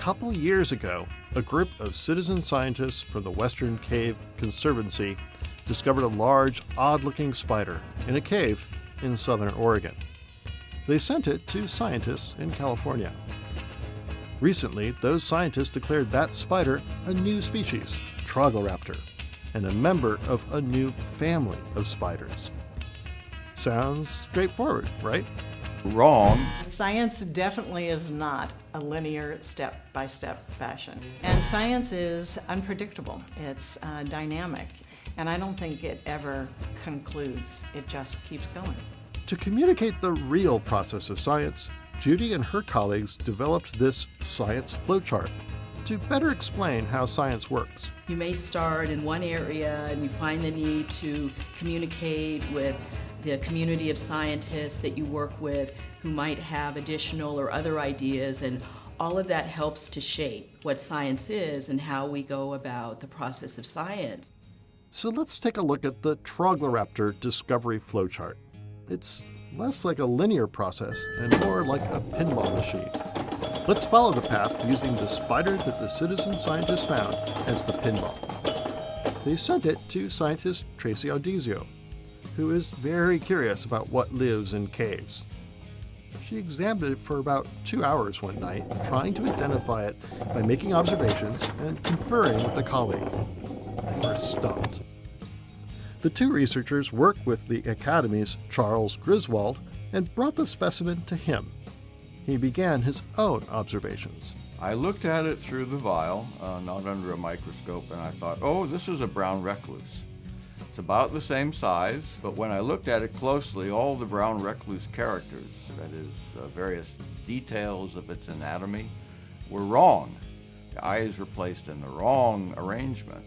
couple years ago, a group of citizen scientists from the Western Cave Conservancy discovered a large, odd-looking spider in a cave in southern Oregon. They sent it to scientists in California. Recently, those scientists declared that spider a new species, Trogloraptor, and a member of a new family of spiders. Sounds straightforward, right? Wrong. Science definitely is not a linear step-by-step fashion. And science is unpredictable. It's dynamic. And I don't think it ever concludes. It just keeps going. To communicate the real process of science, Judy and her colleagues developed this science flowchart to better explain how science works. You may start in one area and you find the need to communicate with the community of scientists that you work with who might have additional or other ideas, and all of that helps to shape what science is and how we go about the process of science. So let's take a look at the Trogloraptor discovery flowchart. It's less like a linear process and more like a pinball machine. Let's follow the path using the spider that the citizen scientists found as the pinball. They sent it to scientist Tracy Audizio, who is very curious about what lives in caves. She examined it for about 2 hours one night, trying to identify it by making observations and conferring with a colleague. They were stumped. The two researchers worked with the Academy's Charles Griswold and brought the specimen to him. He began his own observations. I looked at it through the vial, not under a microscope, and I thought, oh, this is a brown recluse. It's about the same size, but when I looked at it closely, all the brown recluse characters, that is, various details of its anatomy, were wrong. The eyes were placed in the wrong arrangement.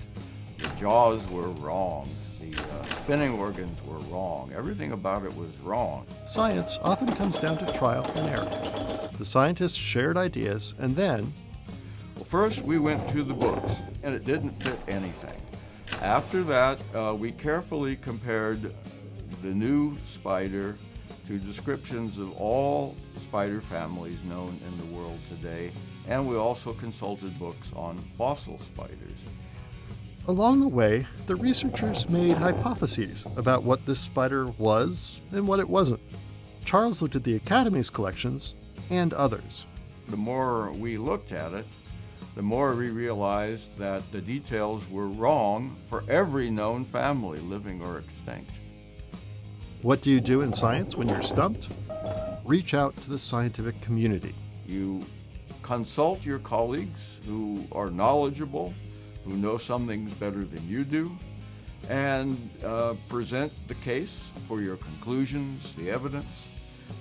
The jaws were wrong. The spinning organs were wrong. Everything about it was wrong. Science often comes down to trial and error. The scientists shared ideas, and then... Well, first we went to the books, and it didn't fit anything. After that, we carefully compared the new spider to descriptions of all spider families known in the world today, and we also consulted books on fossil spiders. Along the way, the researchers made hypotheses about what this spider was and what it wasn't. Charles looked at the Academy's collections and others. The more we looked at it, the more we realized that the details were wrong for every known family, living or extinct. What do you do in science when you're stumped? Reach out to the scientific community. You consult your colleagues who are knowledgeable, who know some things better than you do, and present the case for your conclusions, the evidence,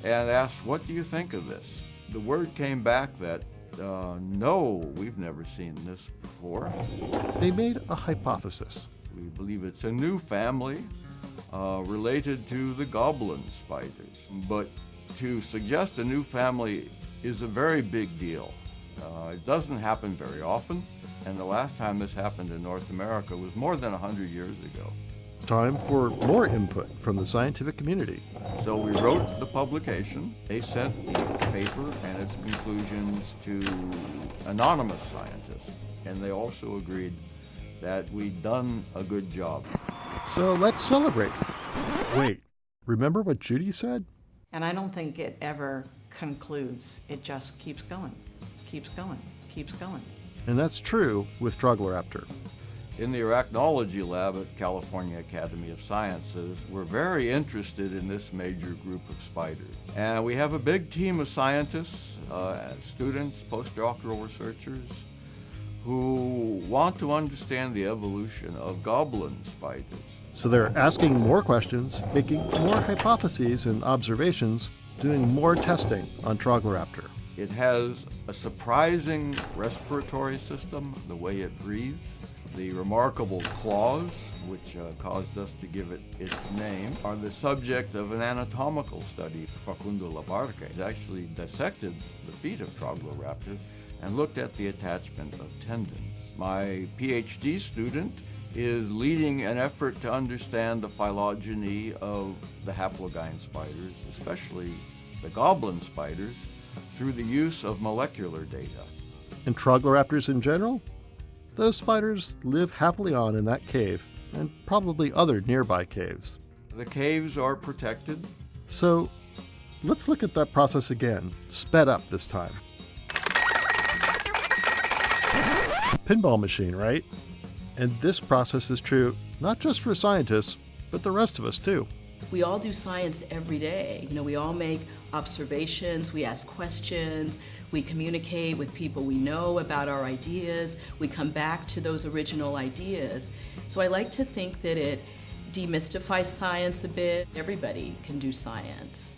and ask, what do you think of this? The word came back that, no, we've never seen this before. They made a hypothesis. We believe it's a new family related to the goblin spiders. But to suggest a new family is a very big deal. It doesn't happen very often, and the last time this happened in North America was more than 100 years ago. Time for more input from the scientific community. So we wrote the publication. They sent the paper and its conclusions to anonymous scientists, and they also agreed that we'd done a good job. So let's celebrate. Wait, remember what Judy said? And I don't think it ever concludes. It just keeps going, keeps going, keeps going. And that's true with Trogloraptor. In the arachnology lab at California Academy of Sciences, we're very interested in this major group of spiders. And we have a big team of scientists, students, postdoctoral researchers, who want to understand the evolution of goblin spiders. So they're asking more questions, making more hypotheses and observations, doing more testing on Trogloraptor. It has a surprising respiratory system, the way it breathes. The remarkable claws, which caused us to give it its name, are the subject of an anatomical study. Facundo Labarca actually dissected the feet of Trogloraptor and looked at the attachment of tendons. My PhD student is leading an effort to understand the phylogeny of the haplogyne spiders, especially the goblin spiders, through the use of molecular data. And Trogloraptors in general? Those spiders live happily on in that cave, and probably other nearby caves. The caves are protected. So let's look at that process again, sped up this time. Pinball machine, right? And this process is true not just for scientists, but the rest of us too. We all do science every day. We all make observations, we ask questions, we communicate with people we know about our ideas, we come back to those original ideas. So I like to think that it demystifies science a bit. Everybody can do science.